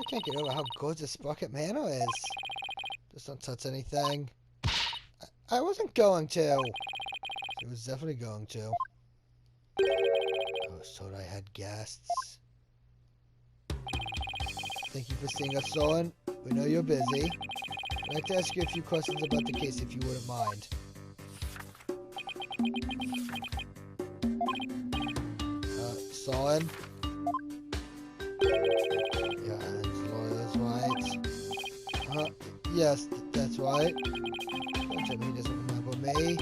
Can't get over how good this Sprocket Manor is. Just don't touch anything. I wasn't going to. She was definitely going to. I was told I had guests. Thank you for seeing us, Solon. We know you're busy. I'd like to ask you a few questions about the case if you wouldn't mind. Solon? Yeah, Alan's lawyer's right. Yes, that's right. Don't tell me he doesn't remember me.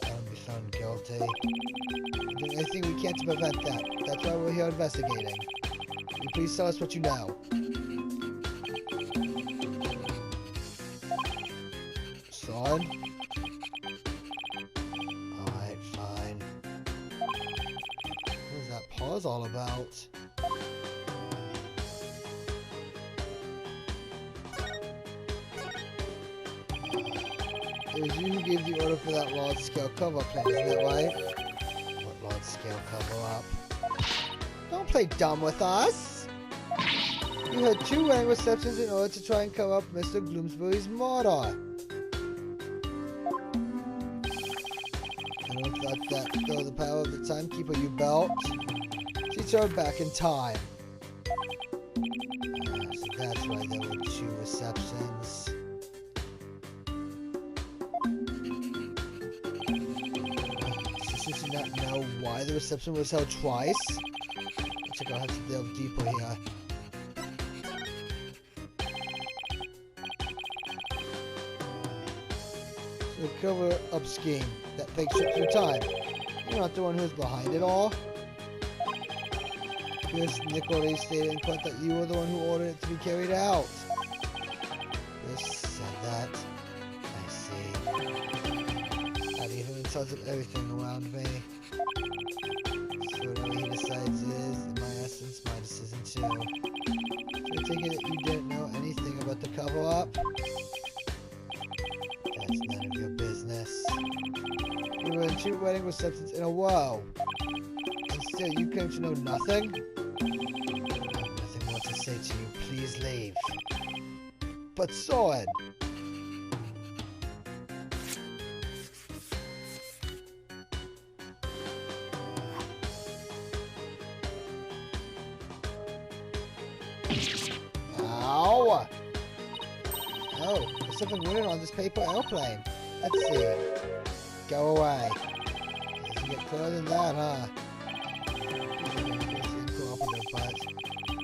Alan be found guilty. We're doing anything we can to prevent that. That's why we're here investigating. Will you please tell us what you know? Son? Alright, fine. What is that pause all about? It was you who gave the order for that large-scale cover-up plan, isn't that right? What large-scale cover-up? Don't play dumb with us! You had 2 wedding receptions in order to try and cover up Mr. Gloomsbury's murder. Anyone thought that, though the power of the timekeeper you built, she turned back in time. So that's why there were 2 receptions. Does she not know why the reception was held twice? Looks like I'll have to delve deeper here. So the cover-up scheme, that fake trip through time. You're not the one who's behind it all. Yes, Nichody stated in court that you were the one who ordered it to be carried out. Yes, said that. I see. How do you even tells of everything around me? So whatever he decides is, in my essence, my decision too. So I take it that you didn't know anything about the cover-up? That's none of your business. You were in 2 wedding receptions in a row. And still, you claim to know nothing? I have nothing more to say to you. Please leave. But Soren! Ow! Oh, there's something written on this paper airplane. Let's see. Go away. Doesn't get clearer than that, huh? Incooperative, but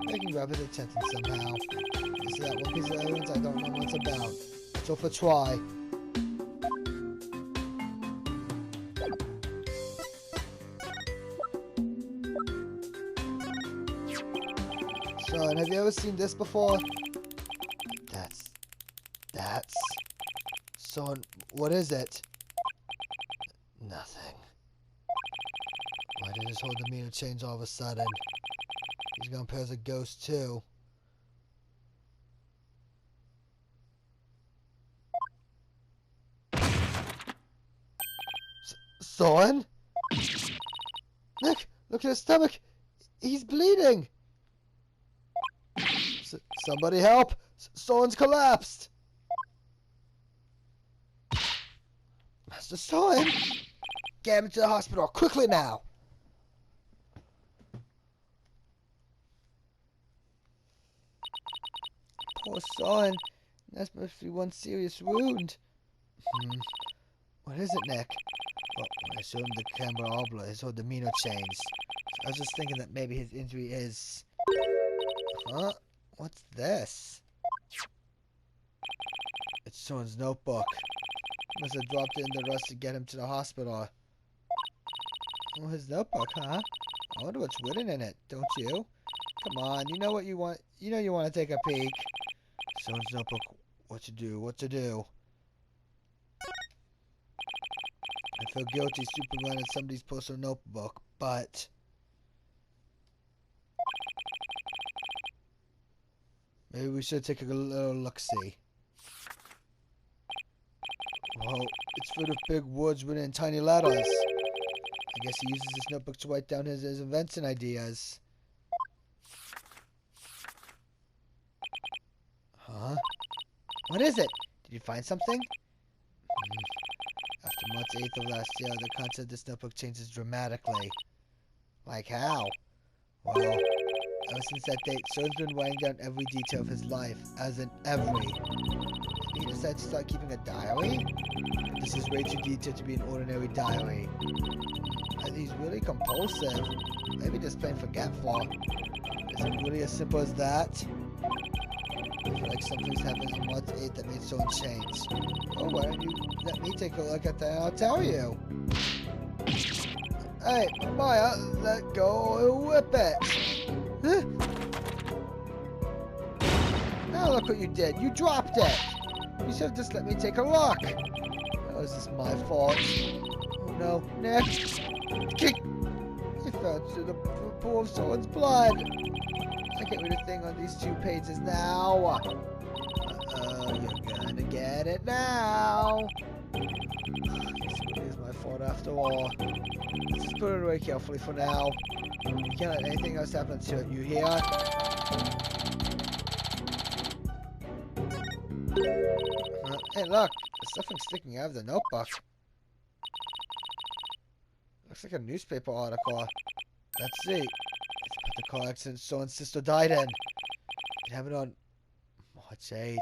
making rapid attention somehow. This is that one piece of evidence I don't know much about. Let's hope for try. Son, have you ever seen this before? That's... Son, what is it? Nothing. Why did his whole demeanor change all of a sudden? He's gone pairs a ghost too. Son? Nick, look at his stomach. He's bleeding. Somebody help! Soren's collapsed. Master Soren! Get him to the hospital quickly now. Poor Soren. That must be one serious wound. What is it, Nick? Well, when I showed him the candelabra, his whole demeanor changed. So I was just thinking that maybe his injury is... Huh? What's this? It's Soren's notebook. He must have dropped it in the rust to get him to the hospital. Oh, his notebook, huh? I wonder what's written in it, don't you? Come on, you know what you want. You know you want to take a peek. Soren's notebook. What to do? What to do? I feel guilty supervising somebody's personal notebook, but... Maybe we should take a little look-see. Well, it's full of big words written in tiny letters. I guess he uses this notebook to write down his events and ideas. What is it? Did you find something? After March 8th of last year, the content of this notebook changes dramatically. Like how? Well, ever since that date, Soren's been writing down every detail of his life, as in every. He decided to start keeping a diary? This is way too detailed to be an ordinary diary. He's really compulsive. Maybe just plain forgetful. Is it really as simple as that? I feel like something's happened on March 8th that made Soren change. Oh, why don't you let me take a look at that and I'll tell you. Hey, Maya, let go or whip it. Huh? Now look what you did. You dropped it. You should have just let me take a look. How is this my fault? Oh no, Nick. Kick. He fell into the pool of Soren's blood. I can't read a thing on these 2 pages now. You're gonna get it now. This really is my fault after all. Let's just put it away carefully for now. You can't let anything else happen to it, you hear? Hey look, there's something sticking out of the notebook. Looks like a newspaper article. Let's see. It's about the car accident Soren's sister died in. It happened on March 8th.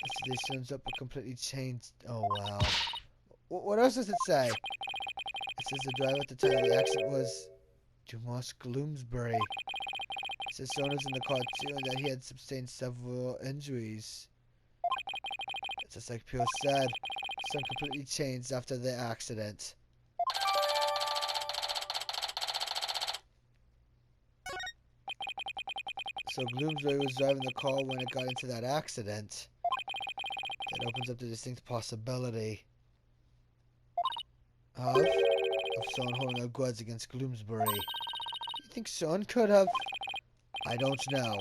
Yesterday Soren's notebook completely changed. Oh wow. What else does it say? It says the driver at the time of the accident was Dumas Gloomsbury. It says Soren was in the car too and that he had sustained several injuries. It's just like Pierce said. Soren completely changed after the accident. So Gloomsbury was driving the car when it got into that accident. That opens up the distinct possibility of Soren holding a grudge against Gloomsbury. You think Soren could have? I don't know.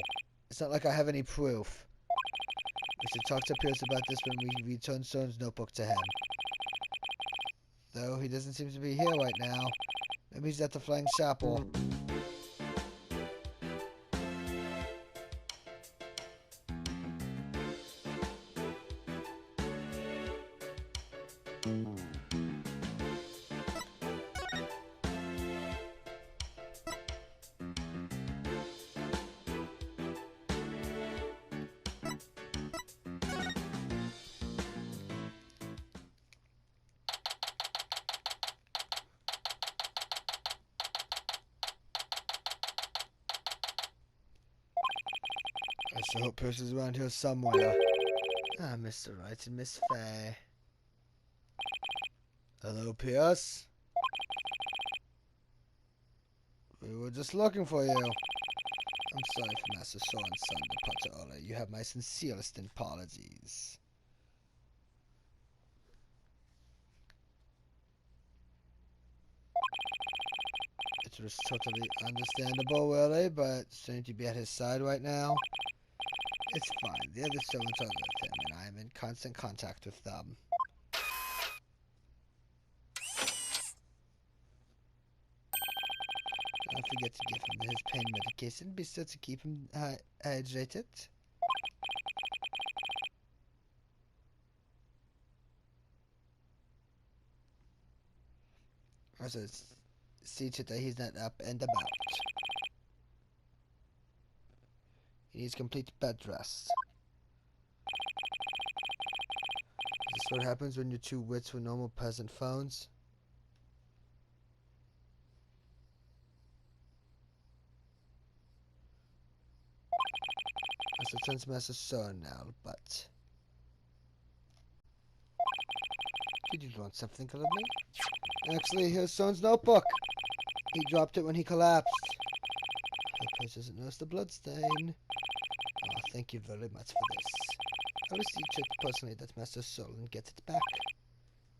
It's not like I have any proof. We should talk to Pierce about this when we return Soren's notebook to him. Though he doesn't seem to be here right now. Maybe he's at the Flying Chapel. I sure hope Pierce is around here somewhere. Ah, Mr. Wright and Miss Faye. Hello, Pierce. We were just looking for you. I'm sorry for Master Soren's son, the Potter Ola. You have my sincerest apologies. It was totally understandable, really, but shouldn't you be at his side right now? It's fine. The other servants are with him, and I am in constant contact with them. Don't forget to give him his pain medication. Be sure to keep him hydrated. Also, see to that he's not up and about. He needs complete bed rest. Is this what happens when you're too wits for normal peasant phones? That's a tense Master Soren now, but... Did you learn something of me? Actually, here's Soren's notebook. He dropped it when he collapsed. I hope he doesn't notice the bloodstain. Oh, thank you very much for this. I will see to it personally that Master Soren gets it back.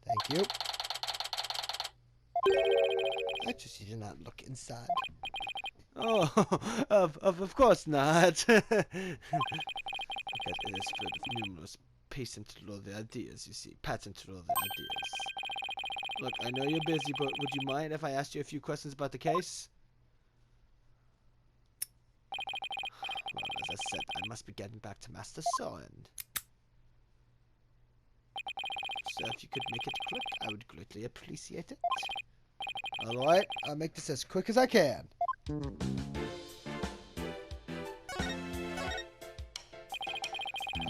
Thank you. I just do not look inside. Oh, of course not. Look at this spread of numerous patent-related ideas, you see. Patent-related ideas. Look, I know you're busy, but would you mind if I asked you a few questions about the case? Well, as I said, I must be getting back to Master Soren. so if you could make it quick, I would greatly appreciate it. Alright, I'll make this as quick as I can. I'd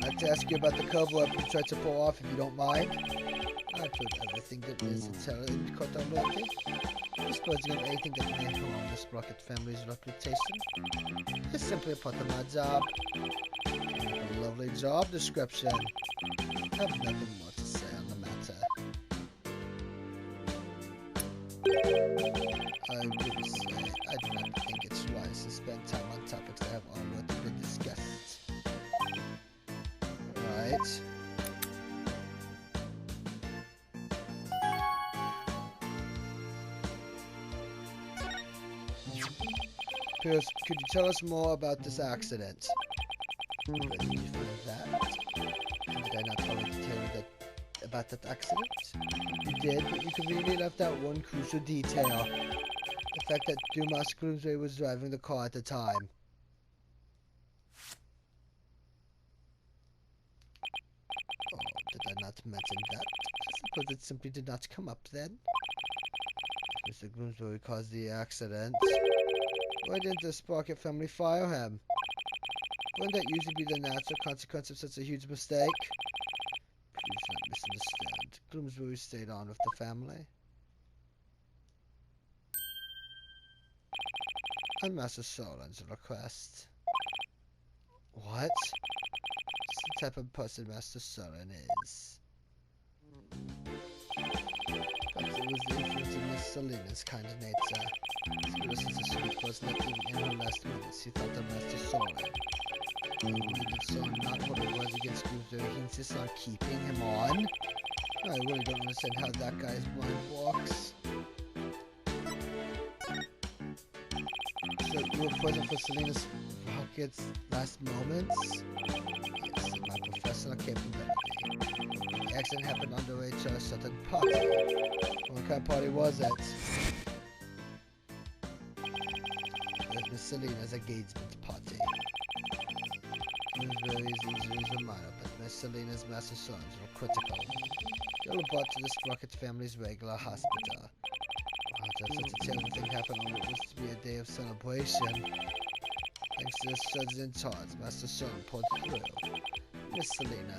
like to ask you about the cover-up you tried to pull off, if you don't mind. I put everything that is intelligent caught on Rocket. Disposing of anything that may harm this Rocket family's reputation. It's simply a part of my job. A lovely job description. I have nothing more to say on the matter. I would say I do not think it's wise to spend time on topics that have already been discussed. Right. Pierce, could you tell us more about this accident? Where did you find that? Did I not already tell you about that accident? You did, but you conveniently left out one crucial detail. The fact that Dumas Groomsbury was driving the car at the time. Oh, did I not mention that? I suppose it simply did not come up then. If Mr. Groomsbury caused the accident, why didn't the Sprocket family fire him? Wouldn't that usually be the natural consequence of such a huge mistake? Please not misunderstand. Groomsbury stayed on with the family. And Master Solan's request. What? Just the type of person Master Solan is. Perhaps it was the influence of Miss Selena's kind of nature. This sweet was not even in her last minutes. He thought of Master Solan. Did Solan not hold a grudge against Groomsbury? He insists on keeping him on? I really don't understand how that guy's mind works. So you were present for Selena's Rocket's last moments? Yes, in my professional capability. The accident happened underway to a certain party. What kind of party was it? It was Miss Selena's engagement party. Groomsbury's injuries were minor, but Miss Selena's master sons were critical. They were brought to the Sprocket family's regular hospital. After such a terrible thing happened on what was to be a day of celebration, thanks to the surgeons in charge, Master Son pulled through. Miss Selena,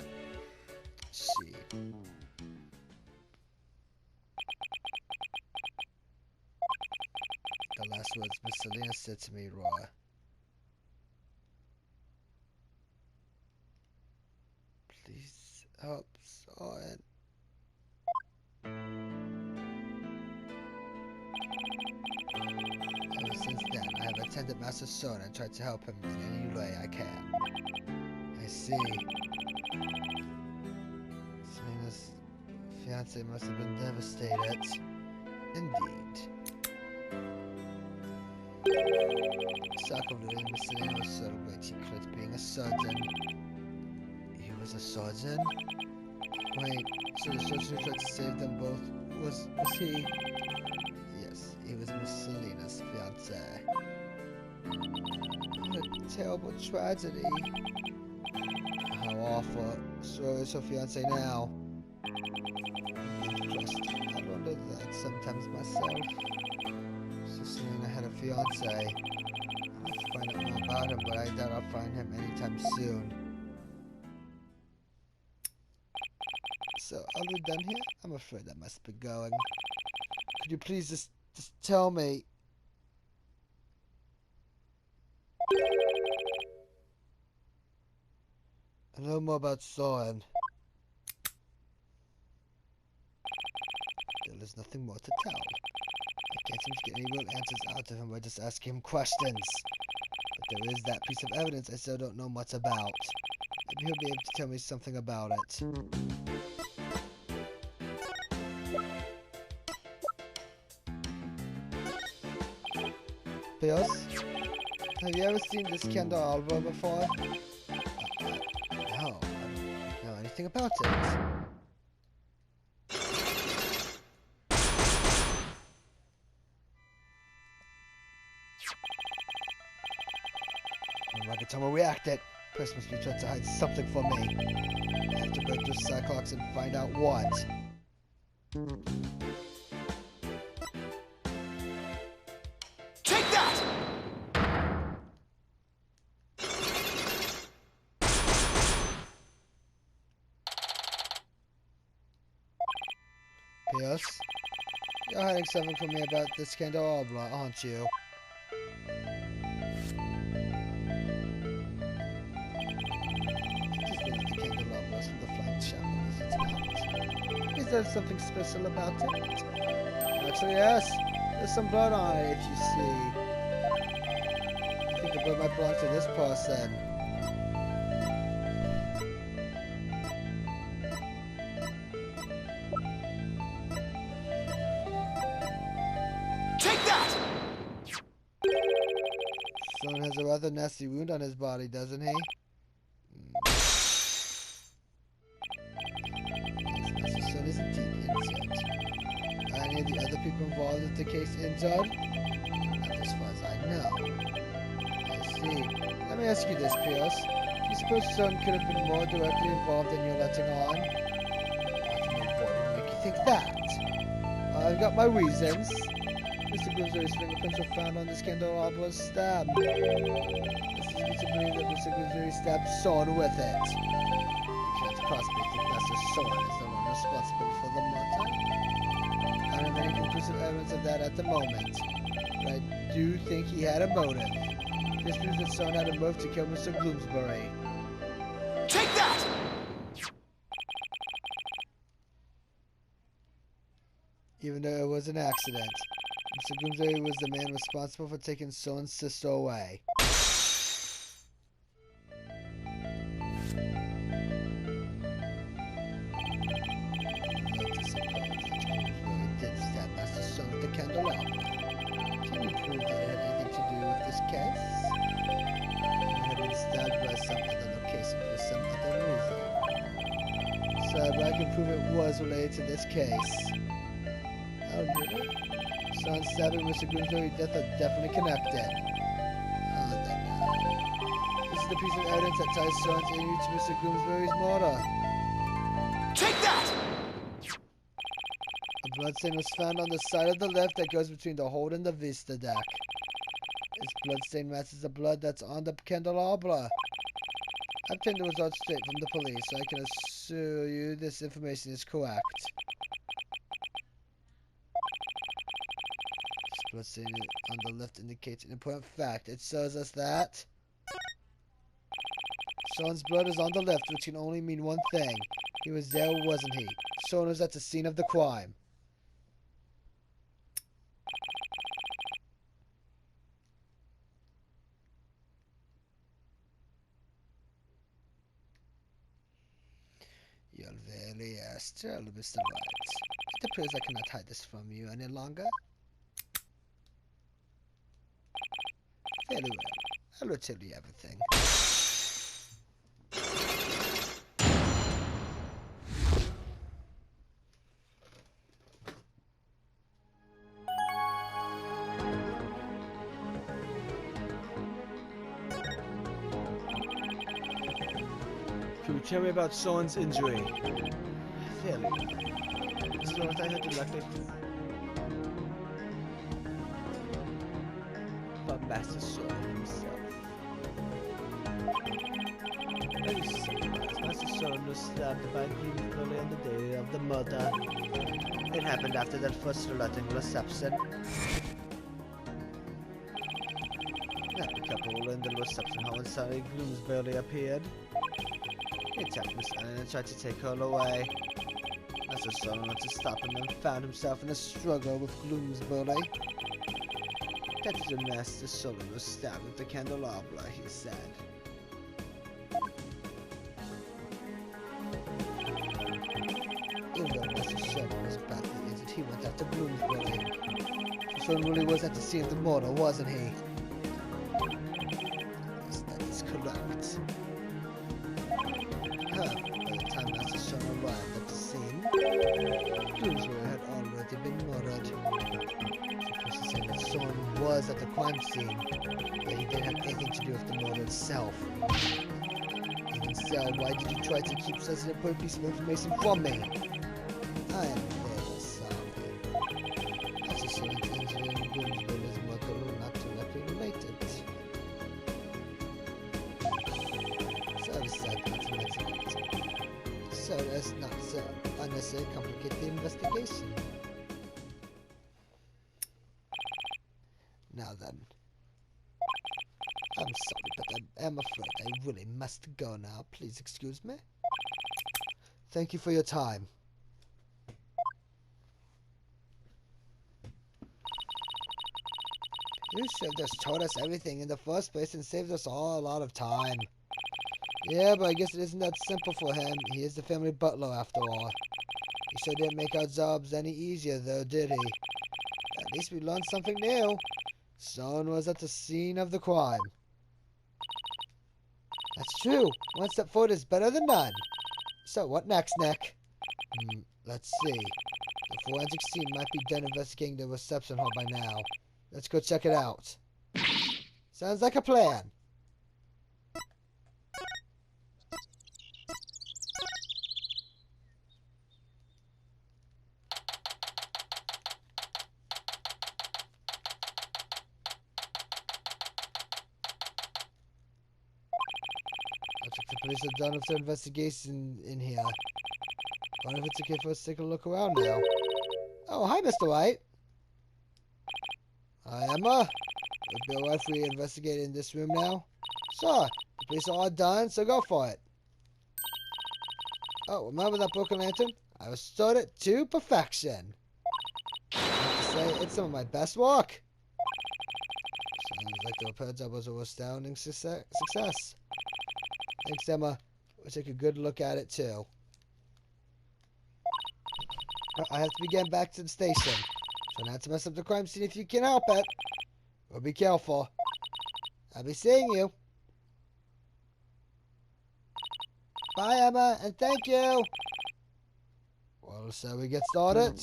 the last words Miss Selena said to me were, "Please help Son." Ever since then, I have attended Master Son and tried to help him in any way I can. I see. Selena's fiancé must have been devastated. Indeed. Sakura, Miss Selena was so great he quit being a surgeon. He was a surgeon? Wait, so the surgeon who tried to save them both was he? Yes, he was Miss Selena's fiancé. What a terrible tragedy. How awful. So is her fiancé now? I wonder that sometimes myself. So Selena had a fiancé. I'll have to find out more about him, but I doubt I'll find him anytime soon. So, are we done here? I'm afraid I must be going. Could you please just tell me? I know more about Soren. There is nothing more to tell. I can't seem to get any real answers out of him by just asking him questions. But there is that piece of evidence I still don't know much about. Maybe he'll be able to tell me something about it. Pierce, have you ever seen this Kendall Alva before? No, I don't know anything about it. Ragatomo reacted. Pierce must be trying to hide something from me. I have to break through Cyclops and find out what. Take that! Pierce, you're hiding something from me about this candelabra, aren't you? Just look at the candelabras from the flying chapel, is it not? Is there something special about it? Actually, yes. There's some blood on it, if you see. I think the blood might belong to this person. Take that! Son has a rather nasty wound on his body, doesn't he? Yes, Master Son isn't deep injured. Are any of the other people involved with the case injured? Not as far as I know. I see. Let me ask you this, Pierce. Do you suppose Son could have been more directly involved than you're letting on? I don't know what would make you think that. I've got my reasons. Mr. Grimsbury's fingerprints were found on this candelabra's stab. This leads me to believe that Mr. Grimsbury stabbed Son with it. You can't possibly think Master Son is the one responsible for the murder. I don't have any conclusive evidence of that at the moment, but I do think he had a motive. This proves that Son had a motive to kill Mr. Bloomsbury. Take that! Even though it was an accident, Mr. Bloomsbury was the man responsible for taking Son's sister away. Did stab Master Son with the candelabra. Can you prove that it had anything to do with this case? It had been stabbed by some other location for some other reason. So, but I can prove it was related to this case. Oh, really? Son stabbing Mr. Grimsbury's death are definitely connected. Oh, then, this is the piece of evidence that ties Son's injury to Mr. Grimsbury's murder. Take that! A bloodstain was found on the side of the lift that goes between the hold and the vista deck. This bloodstain matches the blood that's on the candelabra. I obtained the results straight from the police, so I can assure you this information is correct. This bloodstain on the lift indicates an important fact. It shows us that Son's blood is on the lift, which can only mean one thing. He was there, wasn't he? Son was at the scene of the crime. You're very astral, Mr. White. It appears I cannot hide this from you any longer. Very well. I will tell you everything. Can you tell me about Son's injury? Very well. This is what I heard directly from Master Son himself. Very simple. Master Son was stabbed by Bloomsbury on the day of the murder. It happened after that first reluctant reception. Not the couple in the reception hall when Sally Bloomsbury appeared. He attacked Miss Anne and tried to take her away. Master Son wanted to stop him and found himself in a struggle with Bloomsbury. That is when Master Son was stabbed with the candelabra, he said. Even though Master Son was badly injured, he went after Bloomsbury. Son really was at the scene of the murder, wasn't he? Yes, that is correct. By the time Master Son arrived at the scene, Bloomsbury had already been murdered. So to say that Son was at the crime scene, but he didn't have anything to do with the murder itself. Even so, why did you try to keep such an important piece of information from me? I am very Insurance, engineering, goods, journalism, local, not directly related. Service side, not so as not to unnecessarily complicate the investigation. Now then. I'm sorry, but I am afraid I really must go now. Please excuse me. Thank you for your time. You should have just told us everything in the first place and saved us all a lot of time. Yeah, but I guess it isn't that simple for him. He is the family butler after all. He sure didn't make our jobs any easier though, did he? At least we learned something new. Someone was at the scene of the crime. That's true. One step forward is better than none. So, what next, Nick? Let's see. The forensic team might be done investigating the reception hall by now. Let's go check it out. Sounds like a plan. Looks like the police have done with their investigation in here. Wonder if it's okay for us to take a look around now. Oh, hi, Mr. White. Hi, Emma. Would it be alright if we investigate in this room now? Sure. The police are all done, so go for it. Oh, remember that broken lantern? I restored it to perfection. I have to say, it's some of my best work. Sounds like the repair job was a astounding success. Thanks, Emma. We'll take a good look at it, too. I have to be getting back to the station. Try not to mess up the crime scene if you can help it. Or be careful. I'll be seeing you. Bye, Emma, and thank you. Well, shall we get started?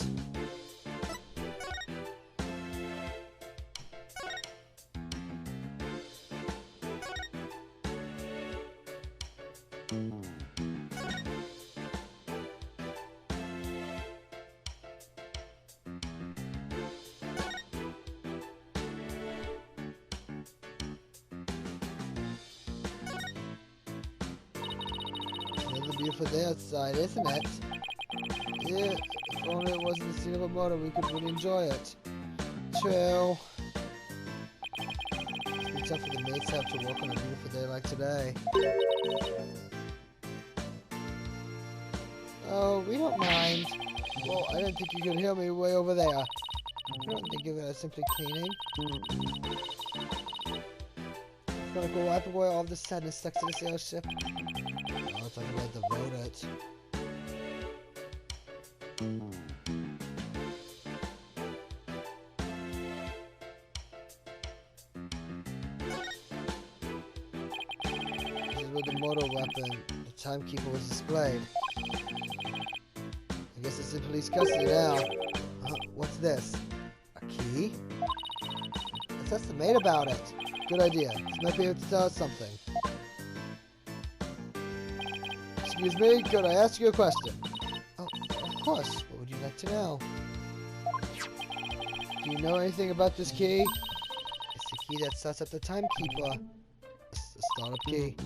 Another beautiful day outside, isn't it? Yeah, if only it wasn't the scene of a murder, we could really enjoy it. True. It's been tough for the maids to have to work on a beautiful day like today. Oh, we don't mind. Well, I didn't think you could hear me way over there. I don't think of it as simply cleaning. It's gonna go wipe away all the sadness stuck to this airship. Oh, talking about the rodent. This is where the motor weapon, the timekeeper, was displayed. I guess it's in police custody now. What's this? A key? Let's ask the maid about it. Good idea. This might be able to tell us something. Excuse me, could I ask you a question? Oh, of course. What would you like to know? Do you know anything about this key? It's the key that starts up the timekeeper. It's the startup key.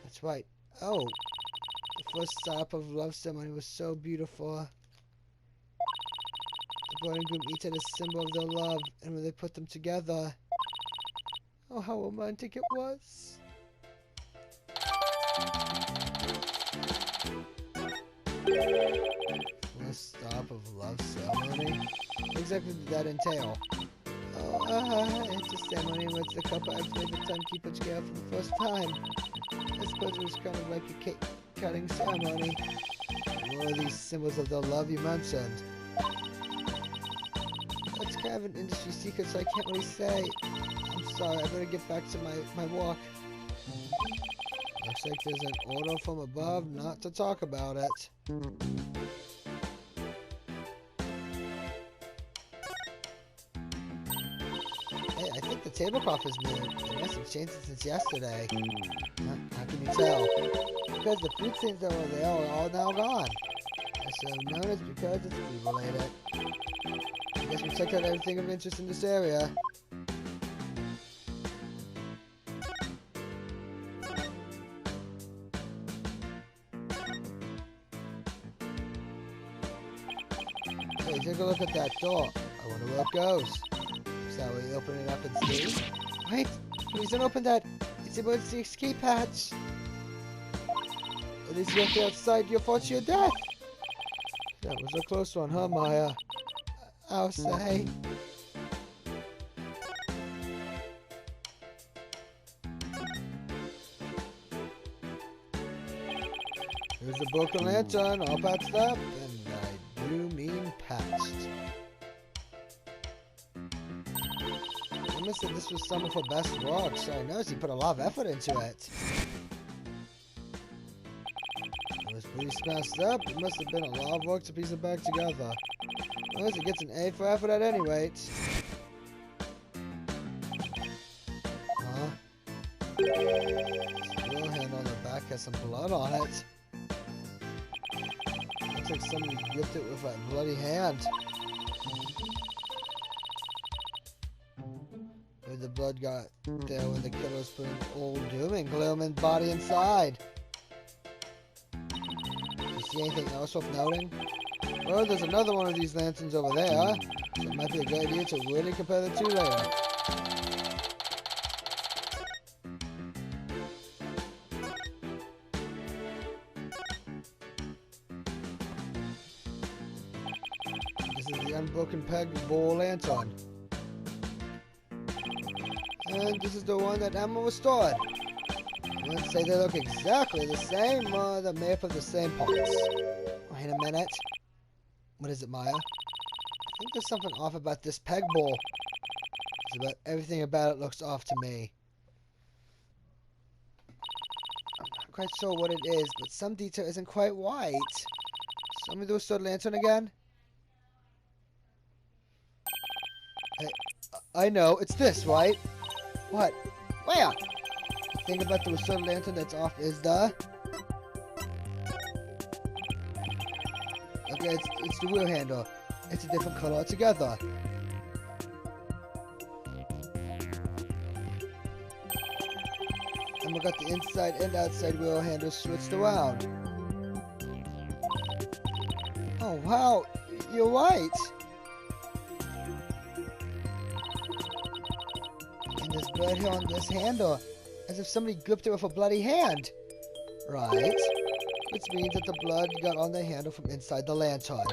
That's right. Oh, the first stop of love ceremony was so beautiful. The bride and groom each had a symbol of their love, and when they put them together, oh, how romantic it was. First stop of love ceremony? What exactly did that entail? Oh, it's a ceremony in which the couple actually the timekeeper together for the first time. I suppose it was kind of like a cake cutting ceremony. What are these symbols of their love you mentioned? That's kind of an industry secret, so I can't really say. I'm sorry, I better get back to my walk. Looks like there's an order from above not to talk about it. Hey, I think the tablecloth is new. They must have changed it since yesterday. How can you tell? Because the food stains that were there are all now gone. I So known as because it's food related. I guess we checked out everything of interest in this area. Hey, take a look at that door. I wonder where it goes. Shall we open it up and see? Wait, please don't open that. It's about the escape hatch. At least you have to outside your fought to your death. That was a close one, huh, Maya? I'll say. Here's the broken lantern, all patched up, and I do mean patched. I must say this was some of her best work, so I noticed he put a lot of effort into it. It was pretty smashed up. It must have been a lot of work to piece it back together. Well, it gets an A for effort at any rate. Huh? This wheel hand on the back has some blood on it. Looks like somebody gripped it with a bloody hand. Where the blood got there when the killers put an old doom and glooming body inside. See anything else worth noting? Well, there's another one of these lanterns over there, so it might be a good idea to really compare the two later. This is the unbroken peg ball lantern. And this is the one that Emma restored. I wouldn't say they look exactly the same, they're made from the same parts. Wait a minute. What is it, Maya? I think there's something off about this peg ball. It's about everything about it looks off to me. I'm not quite sure what it is, but some detail isn't quite white. Show me the restored lantern again. Hey, I know, it's this, right? What? Where? The thing about the restored lantern that's off is the... Okay, it's the wheel handle. It's a different color altogether. And we got the inside and outside wheel handles switched around. Oh wow, you're right. And there's blood here on this handle, as if somebody gripped it with a bloody hand. Right. Which means that the blood got on the handle from inside the lantern.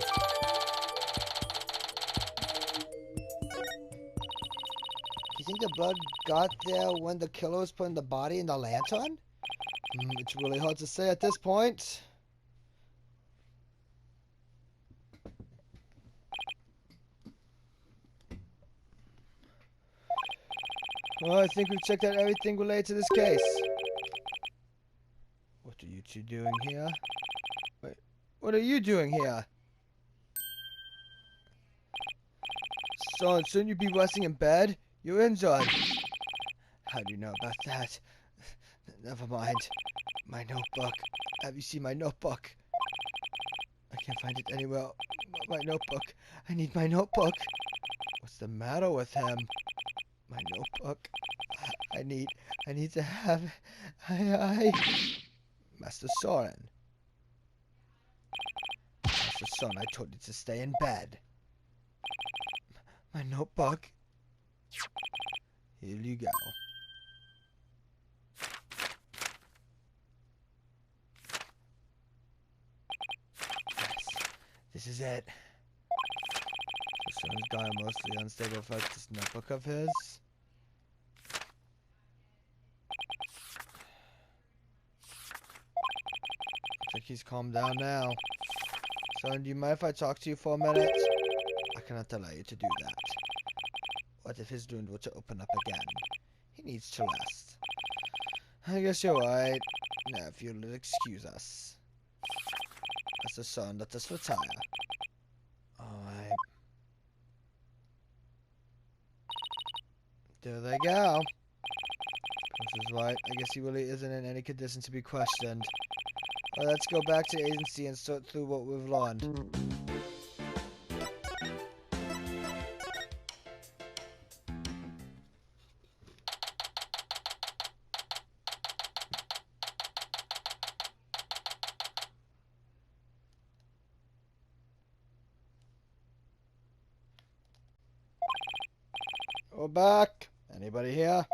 Do you think the blood got there when the killer was putting the body in the lantern? It's really hard to say at this point. Well, I think we've checked out everything related to this case. What are you two doing here? Wait, what are you doing here? Son, shouldn't you be resting in bed? You're injured. How do you know about that? Never mind. My notebook. Have you seen my notebook? I can't find it anywhere. My notebook. I need my notebook. What's the matter with him? My notebook. I need to have... Master Soren. Master Soren, I told you to stay in bed. My notebook. Here you go. Yes, this is it. Soren's got a mostly unstable about this notebook of his. Looks like he's calmed down now. Son, do you mind if I talk to you for a minute? I cannot allow you to do that. What if his wound were to open up again? He needs to rest. I guess you're right. Now, if you'll excuse us. As a son, let us retire. Alright. There they go. This is right. I guess he really isn't in any condition to be questioned. Well, let's go back to the agency and sort through what we've learned. We're back. Anybody here?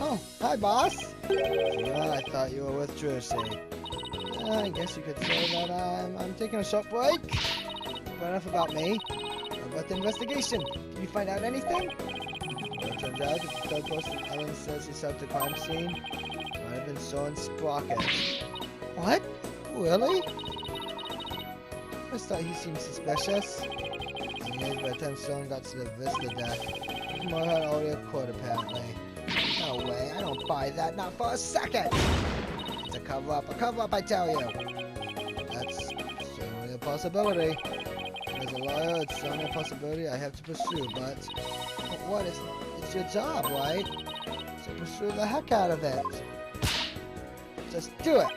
Oh, hi, boss. Yeah, I thought you were with Trilogy. I guess you could say that I'm taking a short break. But enough about me. How about the investigation? Did you find out anything? Well, it turns out that the third person Ellen says he saw at the crime scene might have been Soren Sprocket. What? Really? I just thought he seemed suspicious. By the time Soren got to the Vista death, Moore had already a quote apparently. No way, I don't buy that, not for a second! It's a cover-up, I tell you! That's certainly a possibility. As a lawyer, it's certainly a possibility I have to pursue, but what? It's your job, right? So pursue the heck out of it! Just do it!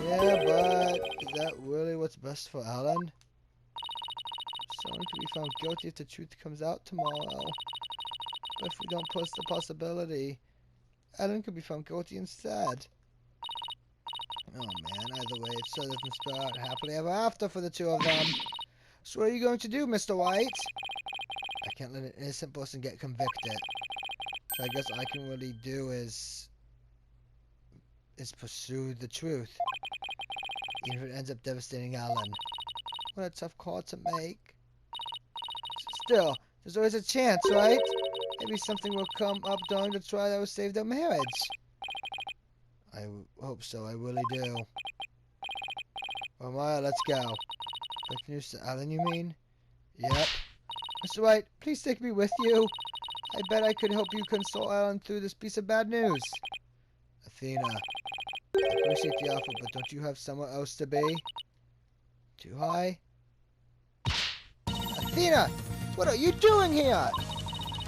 Yeah, but is that really what's best for Alan? Someone could be found guilty if the truth comes out tomorrow. But if we don't push the possibility, Ellen could be found guilty instead. Oh man, either way, it sure doesn't spell out happily ever after for the two of them. So what are you going to do, Mr. White? I can't let an innocent person get convicted. So I guess all I can really do is pursue the truth. Even if it ends up devastating Alan. What a tough call to make. Still, there's always a chance, right? Maybe something will come up during the trial that will save their marriage. I hope so, I really do. Well, Maya, let's go. Breaking news to Alan, you mean? Yep. Mr. White, please take me with you. I bet I could help you console Alan through this piece of bad news. Athena, I appreciate the offer, but don't you have somewhere else to be? Too high? Athena! What are you doing here?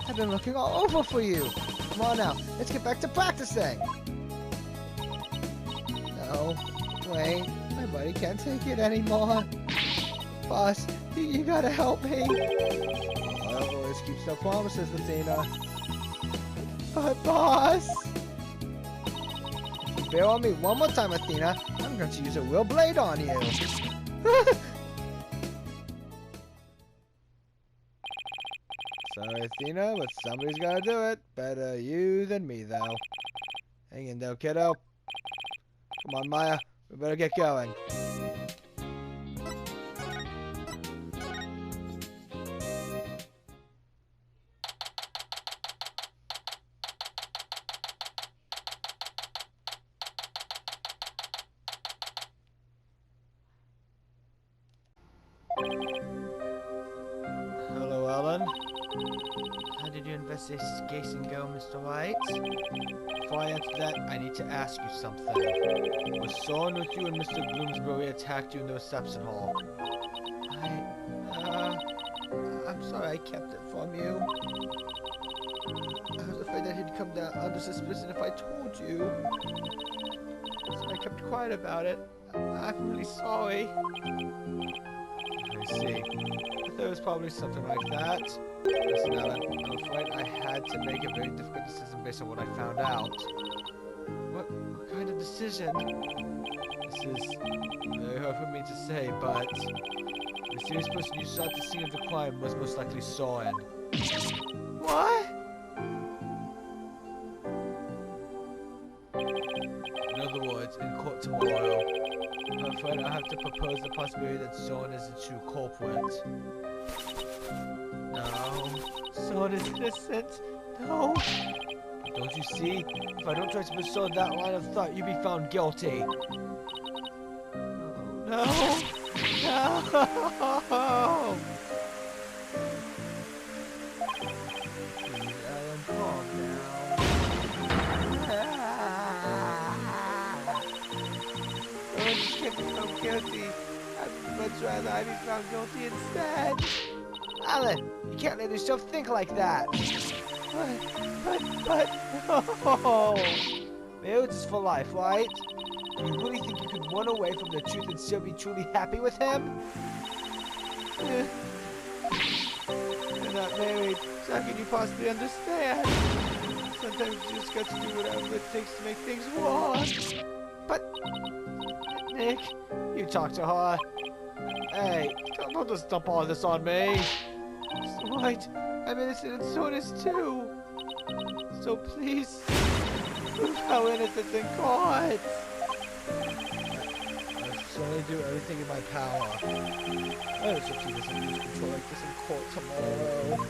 I've been looking all over for you. Come on now, let's get back to practicing. No, wait, my body can't take it anymore. Boss, you gotta help me. I'll always keep no promises, Athena. But boss! If you bail on me one more time, Athena, I'm going to use a real blade on you. Sorry, Athena, but somebody's gotta do it. Better you than me, though. Hang in there, kiddo. Come on, Maya. We better get going. Hello, Alan. How did your investigation go, Mr. White? Before I answer that, I need to ask you something. Was Soren with you when Mr. Bloomsbury attacked you in the reception hall? I'm sorry I kept it from you. I was afraid that he'd come down under suspicion if I told you. So I kept quiet about it. I'm really sorry. I see. I thought it was probably something like that. Listen, Alan, I'm afraid I had to make a very difficult decision based on what I found out. What kind of decision? This is very hard for me to say, but the mysterious person you saw at the scene of the crime was most likely Soren. What? In other words, in court tomorrow, I'm afraid I'll have to propose the possibility that Soren is the true culprit. No, Soren is innocent. No. Don't you see? If I don't try to pursue that line of thought, you'll be found guilty. No. No. Please, Alan, calm down. Soren just can't be found guilty. I'd much rather I be found guilty instead. Alan, you can't let yourself think like that. But, no. Marriage is for life, right? You really think you could run away from the truth and still be truly happy with him? You're not married, so how can you possibly understand? Sometimes you just got to do whatever it takes to make things work. But, Nick, you talk to her. Hey, don't just dump all this on me. What? I'm innocent and so is too. So please, prove how innocent and God. I'll certainly do everything in my power. I just hope she doesn't lose control like this in court tomorrow.